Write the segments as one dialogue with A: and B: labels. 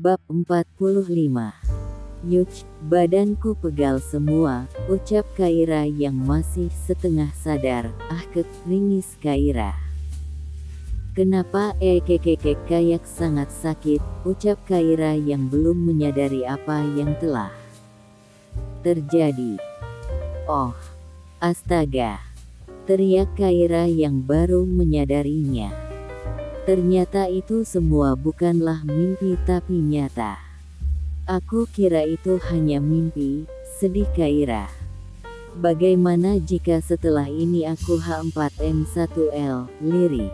A: Bab 45. Yuch, badanku pegal semua, ucap Kaira yang masih setengah sadar. Ringis Kaira. Kenapa kayak sangat sakit, ucap Kaira yang belum menyadari apa yang telah terjadi. Oh, astaga, teriak Kaira yang baru menyadarinya. Ternyata itu semua bukanlah mimpi tapi nyata. Aku kira itu hanya mimpi, sedih Kaira. Bagaimana jika setelah ini aku H4M1L, Liri?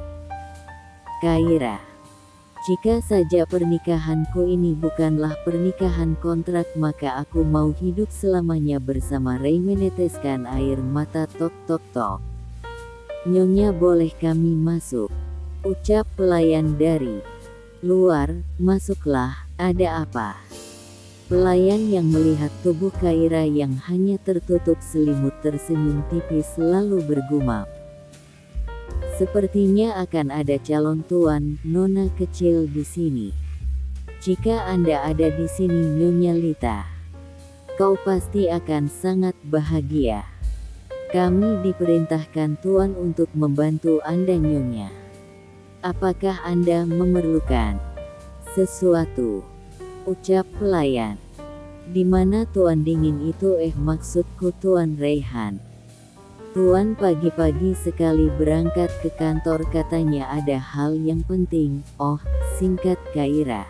A: Kaira. Jika saja pernikahanku ini bukanlah pernikahan kontrak maka aku mau hidup selamanya bersama Ray. Meneteskan air mata. Tok. Nyonya, boleh kami masuk? Ucap pelayan dari luar. Masuklah, ada apa? Pelayan yang melihat tubuh Kaira yang hanya tertutup selimut tersenyum tipis lalu bergumam. Sepertinya akan ada calon tuan, nona kecil di sini. Jika Anda ada di sini Nyonya Lita, kau pasti akan sangat bahagia. Kami diperintahkan tuan untuk membantu Anda Nyonya. Apakah Anda memerlukan sesuatu? Ucap pelayan. Di mana tuan dingin itu? Maksudku tuan Raihan. Tuan pagi-pagi sekali berangkat ke kantor katanya ada hal yang penting. Oh, singkat Kaira.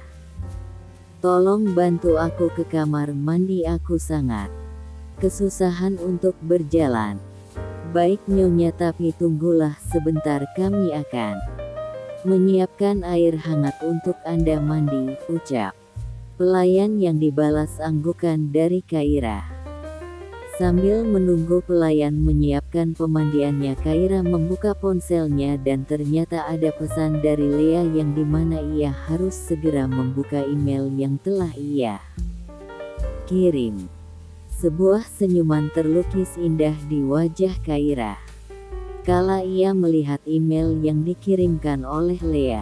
A: Tolong bantu aku ke kamar mandi, aku sangat kesusahan untuk berjalan. Baik Nyonya, tapi tunggulah sebentar, kami akan menyiapkan air hangat untuk Anda mandi, ucap pelayan yang dibalas anggukan dari Kaira. Sambil menunggu pelayan menyiapkan pemandiannya, Kaira membuka ponselnya dan ternyata ada pesan dari Lea yang dimana ia harus segera membuka email yang telah ia kirim. Sebuah senyuman terlukis indah di wajah Kaira kala ia melihat email yang dikirimkan oleh Lea.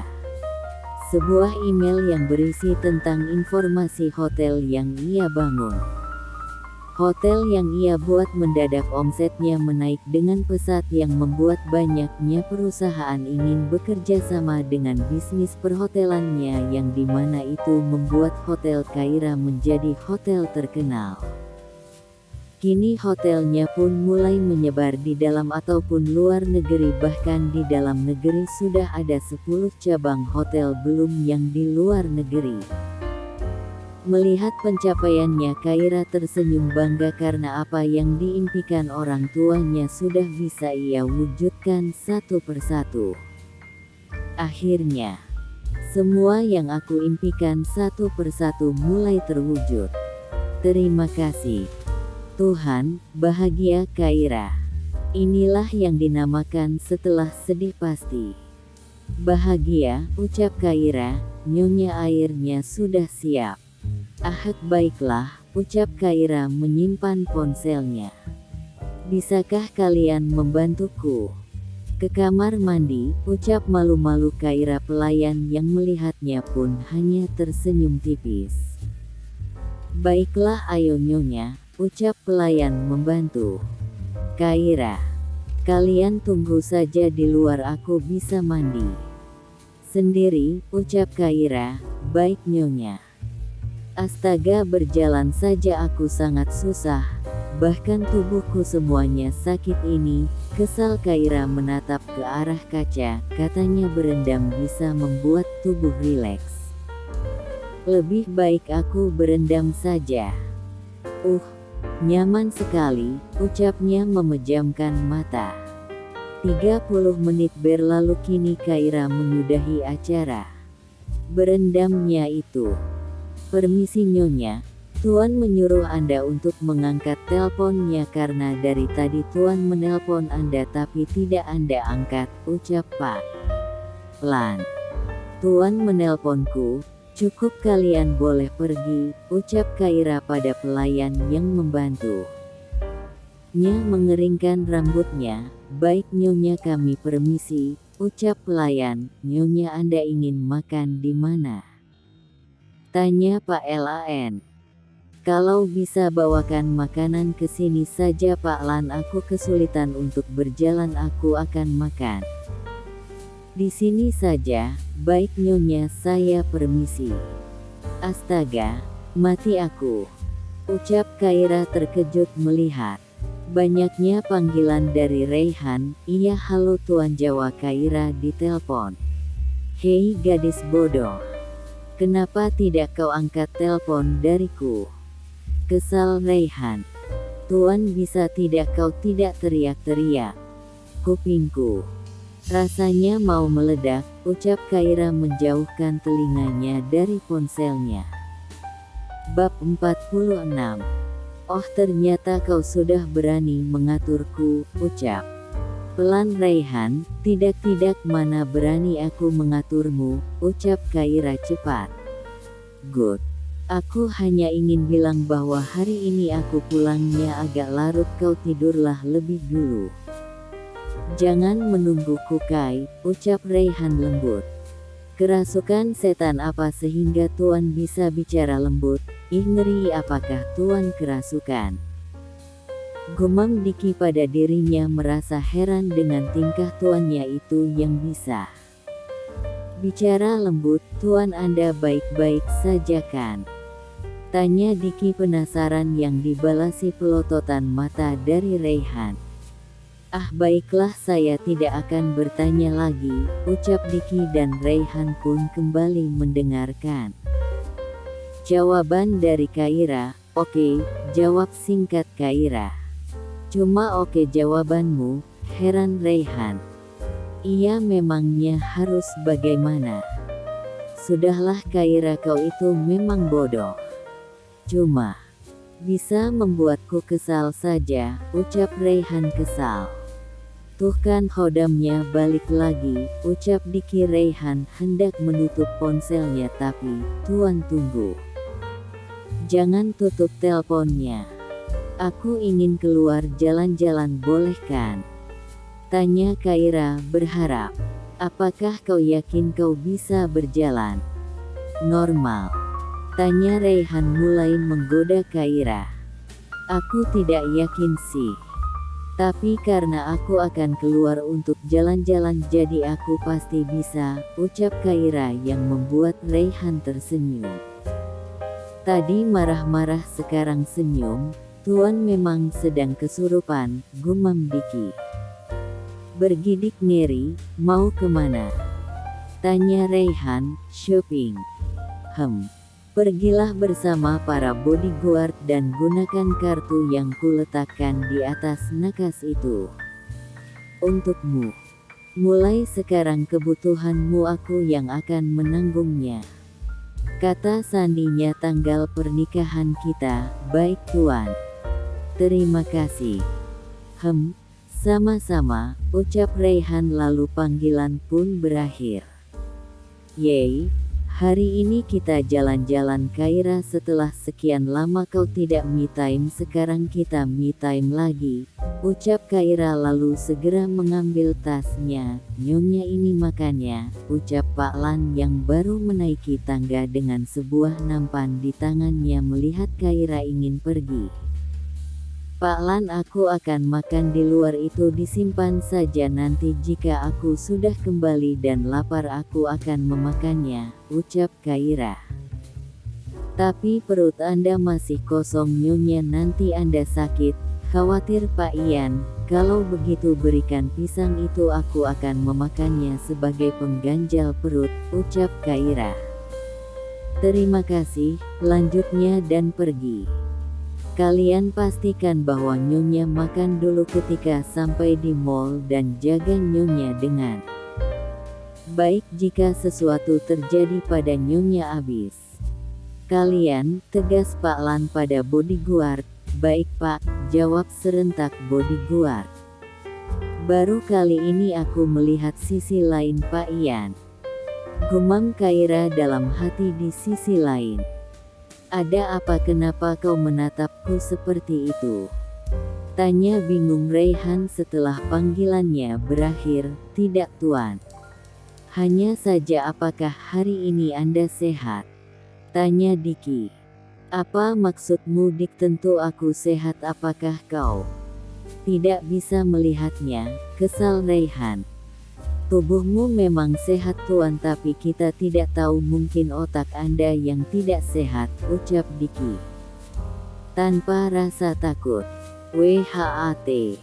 A: Sebuah email yang berisi tentang informasi hotel yang ia bangun. Hotel yang ia buat mendadak omsetnya menaik dengan pesat yang membuat banyaknya perusahaan ingin bekerja sama dengan bisnis perhotelannya yang dimana itu membuat Hotel Kaira menjadi hotel terkenal. Kini hotelnya pun mulai menyebar di dalam ataupun luar negeri, bahkan di dalam negeri sudah ada 10 cabang hotel belum yang di luar negeri. Melihat pencapaiannya, Kaira tersenyum bangga karena apa yang diimpikan orang tuanya sudah bisa ia wujudkan satu persatu. Akhirnya, semua yang aku impikan satu persatu mulai terwujud. Terima kasih Tuhan, bahagia Kaira. Inilah yang dinamakan setelah sedih pasti bahagia, ucap Kaira. Nyonya, airnya sudah siap. Baiklah, ucap Kaira menyimpan ponselnya. Bisakah kalian membantuku ke kamar mandi? Ucap malu-malu Kaira. Pelayan yang melihatnya pun hanya tersenyum tipis. Baiklah, ayo Nyonya, ucap pelayan membantu Kaira. Kalian tunggu saja di luar, aku bisa mandi sendiri, ucap Kaira. Baik Nyonya. Astaga, berjalan saja aku sangat susah, bahkan tubuhku semuanya sakit ini. Kesal Kaira menatap ke arah kaca, katanya berendam bisa membuat tubuh rileks. Lebih baik aku berendam saja. Nyaman sekali, ucapnya memejamkan mata. 30 menit berlalu, kini Kaira menyudahi acara berendamnya itu. Permisi Nyonya, Tuan menyuruh Anda untuk mengangkat teleponnya karena dari tadi Tuan menelpon Anda tapi tidak Anda angkat, ucap Pak Lan. Tuan menelponku. Cukup, kalian boleh pergi, ucap Kaira pada pelayan yang membantu. Nya mengeringkan rambutnya. Baik Nyonya, kami permisi, ucap pelayan. Nyonya, Anda ingin makan di mana? Tanya Pak Lan. Kalau bisa bawakan makanan ke sini saja Pak Lan, aku kesulitan untuk berjalan, aku akan makan di sini saja. Baik Nyonya, saya permisi. Astaga, mati aku, ucap Kaira terkejut melihat banyaknya panggilan dari Raihan. Iya, halo Tuan, jawab Kaira di telepon. Hei gadis bodoh, kenapa tidak kau angkat telepon dariku? Kesal Raihan. Tuan, bisa tidak kau tidak teriak-teriak? Kupingku rasanya mau meledak, ucap Kaira menjauhkan telinganya dari ponselnya. Bab 46. Oh, ternyata kau sudah berani mengaturku, ucap pelan Raihan. Tidak, mana berani aku mengaturmu, ucap Kaira cepat. Good. Aku hanya ingin bilang bahwa hari ini aku pulangnya agak larut, kau tidurlah lebih dulu. Jangan menungguku Kai, ucap Raihan lembut. Kerasukan setan apa sehingga Tuan bisa bicara lembut? Ih, ngeri, apakah Tuan kerasukan? Gumam Diki pada dirinya, merasa heran dengan tingkah tuannya itu yang bisa bicara lembut. Tuan, Anda baik-baik saja kan? Tanya Diki penasaran yang dibalasi pelototan mata dari Raihan. Ah, baiklah, saya tidak akan bertanya lagi, ucap Diki, dan Raihan pun kembali mendengarkan jawaban dari Kaira. Oke, jawab singkat Kaira. Cuma oke jawabanmu, heran Raihan. Iya, memangnya harus bagaimana? Sudahlah Kaira, kau itu memang bodoh. Cuma bisa membuatku kesal saja, ucap Raihan kesal. Tuh kan hodamnya balik lagi, ucap Diki. Raihan hendak menutup ponselnya, tapi Tuan tunggu. Jangan tutup teleponnya. Aku ingin keluar jalan-jalan, boleh kan? Tanya Kaira berharap. Apakah kau yakin kau bisa berjalan normal? Tanya Raihan mulai menggoda Kaira. Aku tidak yakin sih. Tapi karena aku akan keluar untuk jalan-jalan, jadi aku pasti bisa, ucap Kaira yang membuat Raihan tersenyum. Tadi marah-marah, sekarang senyum. Tuan memang sedang kesurupan, gumam Diki. Bergidik ngeri, mau kemana? Tanya Raihan. Shopping. Pergilah bersama para bodyguard dan gunakan kartu yang kuletakkan di atas nakas itu untukmu. Mulai sekarang kebutuhanmu aku yang akan menanggungnya, kata sandinya. Tanggal pernikahan kita, baik Tuan. Terima kasih. Sama-sama, ucap Raihan, lalu panggilan pun berakhir. Yeay, hari ini kita jalan-jalan Kaira, setelah sekian lama kau tidak me time, sekarang kita me time lagi, ucap Kaira lalu segera mengambil tasnya. Nyonya, ini makannya, ucap Pak Lan yang baru menaiki tangga dengan sebuah nampan di tangannya melihat Kaira ingin pergi. Pak Lan, aku akan makan di luar, itu disimpan saja, nanti jika aku sudah kembali dan lapar aku akan memakannya, ucap Kaira. Tapi perut Anda masih kosong Nyonya, nanti Anda sakit, khawatir Pak Ian. Kalau begitu berikan pisang itu, aku akan memakannya sebagai pengganjal perut, ucap Kaira. Terima kasih, lanjutnya, dan pergi. Kalian pastikan bahwa Nyonya makan dulu ketika sampai di mall dan jaga Nyonya dengan baik jika sesuatu terjadi pada Nyonya abis. Kalian, tegas Pak Lan pada bodyguard. Baik Pak, jawab serentak bodyguard. Baru kali ini aku melihat sisi lain Pak Ian, gumam Kaira dalam hati. Di sisi lain, ada apa? Kenapa kau menatapku seperti itu? Tanya bingung Raihan setelah panggilannya berakhir. Tidak Tuan. Hanya saja, apakah hari ini Anda sehat? Tanya Diki. Apa maksudmu Dik? Tentu aku sehat, apakah kau tidak bisa melihatnya? Kesal Raihan. Tubuhmu memang sehat Tuan, tapi kita tidak tahu, mungkin otak Anda yang tidak sehat, ucap Diki tanpa rasa takut. WHAT.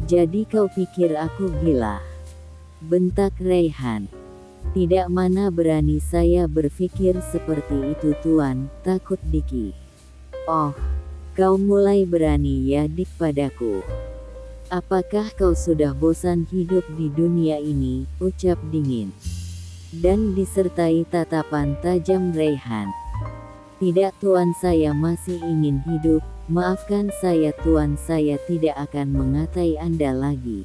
A: Jadi kau pikir aku gila? Bentak Raihan. Tidak, mana berani saya berpikir seperti itu Tuan, takut Diki. Oh, kau mulai berani ya Dik padaku. Apakah kau sudah bosan hidup di dunia ini, ucap dingin dan disertai tatapan tajam Raihan. Tidak Tuan, saya masih ingin hidup. Maafkan saya Tuan, saya tidak akan mengatai Anda lagi.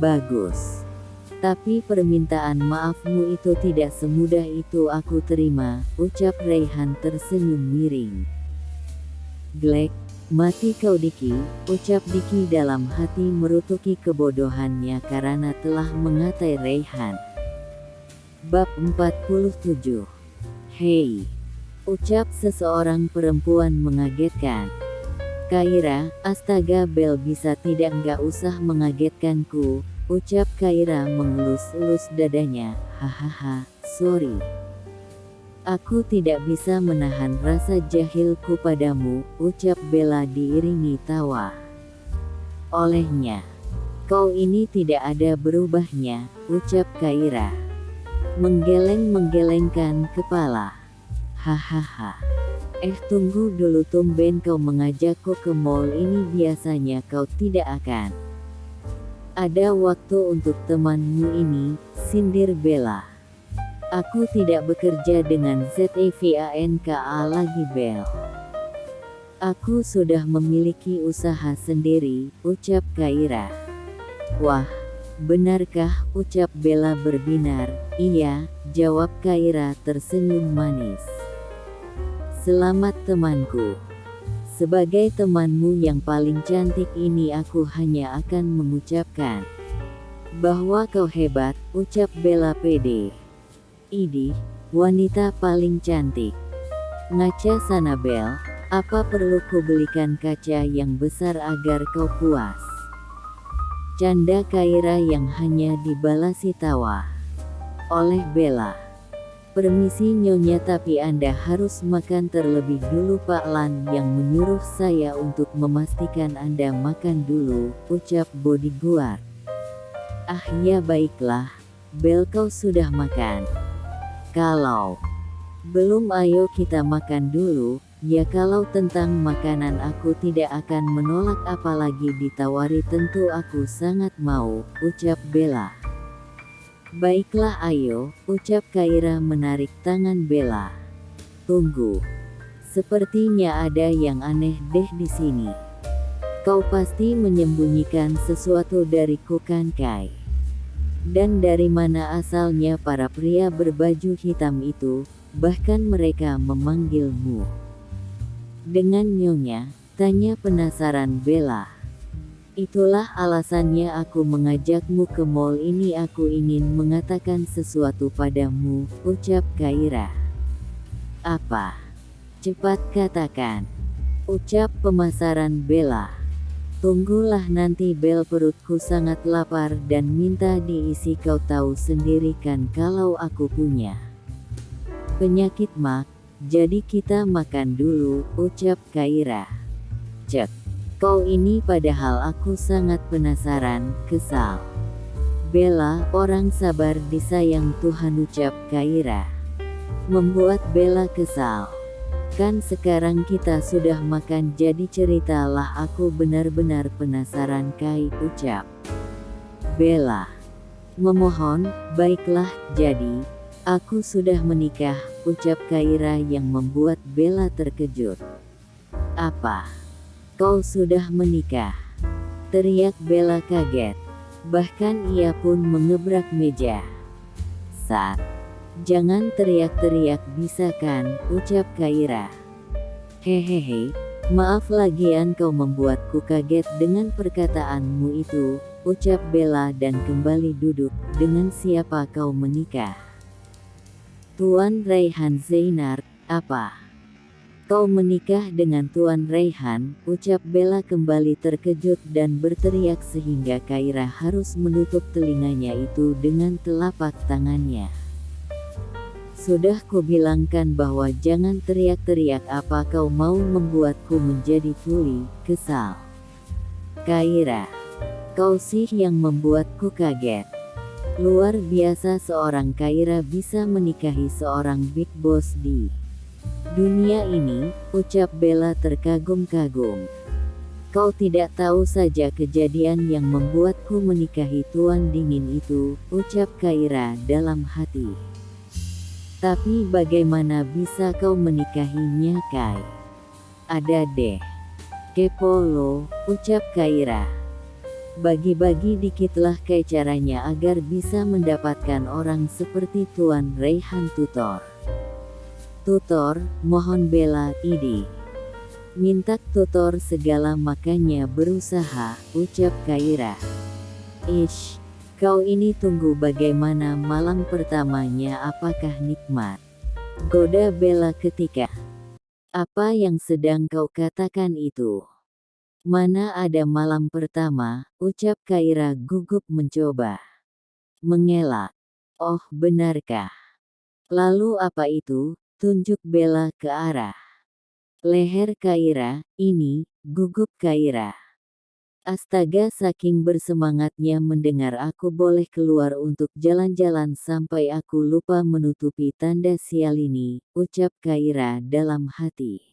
A: Bagus. Tapi permintaan maafmu itu tidak semudah itu aku terima, ucap Raihan tersenyum miring. Glek, mati kau Diki, ucap Diki dalam hati merutuki kebodohannya karena telah mengatai Raihan. Bab 47. Hei, ucap seseorang perempuan mengagetkan. Kaira, astaga Bel, bisa tidak nggak usah mengagetkanku, ucap Kaira mengelus-elus dadanya. Hahaha, sorry. Aku tidak bisa menahan rasa jahilku padamu, ucap Bella diiringi tawa. Olehnya, kau ini tidak ada berubahnya, ucap Kaira menggeleng-menggelengkan kepala. Hahaha. Tunggu dulu, tumben kau mengajakku ke mall ini, biasanya kau tidak akan ada waktu untuk temanmu ini, sindir Bella. Aku tidak bekerja dengan ZEVANKA lagi Bel. Aku sudah memiliki usaha sendiri, ucap Kaira. Wah, benarkah, ucap Bella berbinar. Iya, jawab Kaira tersenyum manis. Selamat temanku. Sebagai temanmu yang paling cantik ini, aku hanya akan mengucapkan bahwa kau hebat, ucap Bella pede. Idih, wanita paling cantik. Ngaca sana Bel, apa perlu ku belikan kaca yang besar agar kau puas? Canda Kaira yang hanya dibalasi tawa oleh Bella. Permisi Nyonya, tapi Anda harus makan terlebih dulu. Pak Lan yang menyuruh saya untuk memastikan Anda makan dulu, ucap bodyguard. Ah ya baiklah, Bel, kau sudah makan? Kalau belum, ayo kita makan dulu. Ya kalau tentang makanan aku tidak akan menolak, apalagi ditawari tentu aku sangat mau, ucap Bella. Baiklah ayo, ucap Kaira menarik tangan Bella. Tunggu. Sepertinya ada yang aneh deh di sini. Kau pasti menyembunyikan sesuatu dariku kan Kai? Dan dari mana asalnya para pria berbaju hitam itu, bahkan mereka memanggilmu dengan Nyonya? Tanya penasaran Bella. Itulah alasannya aku mengajakmu ke mall ini, aku ingin mengatakan sesuatu padamu, ucap Kaira. Apa? Cepat katakan, ucap pemasaran Bella. Tunggulah nanti Bel, perutku sangat lapar dan minta diisi, kau tahu sendiri kan kalau aku punya penyakit mak, jadi kita makan dulu, ucap Kaira. Cek, kau ini padahal aku sangat penasaran, kesal. Bella, orang sabar disayang Tuhan, ucap Kaira. Membuat Bella kesal. Kan sekarang kita sudah makan, jadi ceritalah, aku benar-benar penasaran Kai, ucap Bella. Memohon, baiklah, jadi aku sudah menikah, ucap Kaira yang membuat Bella terkejut. Apa? Kau sudah menikah? Teriak Bella kaget. Bahkan ia pun mengebrak meja. Jangan teriak-teriak bisa kan, ucap Kaira. Hehehe, maaf lagian kau membuatku kaget dengan perkataanmu itu, ucap Bella dan kembali duduk. Dengan siapa kau menikah? Tuan Raihan Zainard, apa? Kau menikah dengan Tuan Raihan, ucap Bella kembali terkejut dan berteriak sehingga Kaira harus menutup telinganya itu dengan telapak tangannya. Sudah kubilangkan bahwa jangan teriak-teriak, apa kau mau membuatku menjadi tuli, kesal. Kaira, kau sih yang membuatku kaget. Luar biasa, seorang Kaira bisa menikahi seorang big boss di dunia ini, ucap Bella terkagum-kagum. Kau tidak tahu saja kejadian yang membuatku menikahi Tuan Dingin itu, ucap Kaira dalam hati. Tapi bagaimana bisa kau menikahinya, Kai? Ada deh. Kepo lo, ucap Kaira. Bagi-bagi dikitlah kayak caranya agar bisa mendapatkan orang seperti Tuan Raihan. Tutor, mohon Bella, minta tutor segala, makanya berusaha, ucap Kaira. Ish, kau ini tunggu bagaimana malam pertamanya, apakah nikmat? Goda Bella ketika. Apa yang sedang kau katakan itu? Mana ada malam pertama, ucap Kaira gugup mencoba mengelak. Oh, benarkah? Lalu apa itu? Tunjuk Bella ke arah leher Kaira, ini, gugup Kaira. Astaga, saking bersemangatnya mendengar aku boleh keluar untuk jalan-jalan sampai aku lupa menutupi tanda sial ini, ucap Kaira dalam hati.